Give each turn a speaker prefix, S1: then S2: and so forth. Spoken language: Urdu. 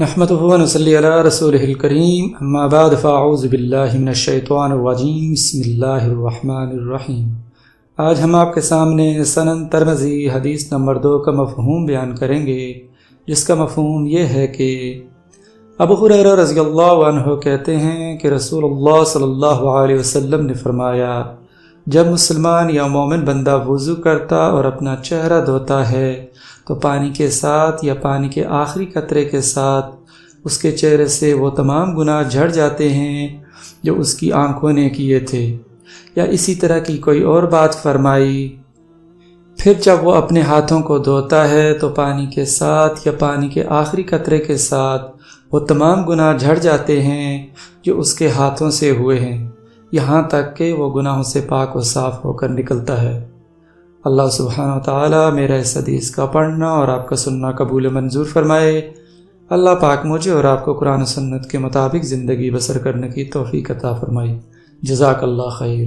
S1: نحمده ونصلي على رسوله الكريم اما بعد فاعوذ باللہ من الشیطان الرجیم بسم اللہ الرحمن الرحیم۔ آج ہم آپ کے سامنے سنن ترمذی حدیث نمبر 2 کا مفہوم بیان کریں گے، جس کا مفہوم یہ ہے کہ ابو ہریرہ رضی اللہ عنہ کہتے ہیں کہ رسول اللہ صلی اللہ علیہ وسلم نے فرمایا، جب مسلمان یا مومن بندہ وضو کرتا اور اپنا چہرہ دھوتا ہے تو پانی کے ساتھ یا پانی کے آخری قطرے کے ساتھ اس کے چہرے سے وہ تمام گناہ جھڑ جاتے ہیں جو اس کی آنکھوں نے کیے تھے، یا اسی طرح کی کوئی اور بات فرمائی۔ پھر جب وہ اپنے ہاتھوں کو دھوتا ہے تو پانی کے ساتھ یا پانی کے آخری قطرے کے ساتھ وہ تمام گناہ جھڑ جاتے ہیں جو اس کے ہاتھوں سے ہوئے ہیں، یہاں تک کہ وہ گناہوں سے پاک و صاف ہو کر نکلتا ہے۔ اللہ سبحانہ وتعالی میرا اس حدیث کا پڑھنا اور آپ کا سننا قبول منظور فرمائے۔ اللہ پاک مجھے اور آپ کو قرآن و سنت کے مطابق زندگی بسر کرنے کی توفیق عطا فرمائے۔ جزاک اللہ خیر۔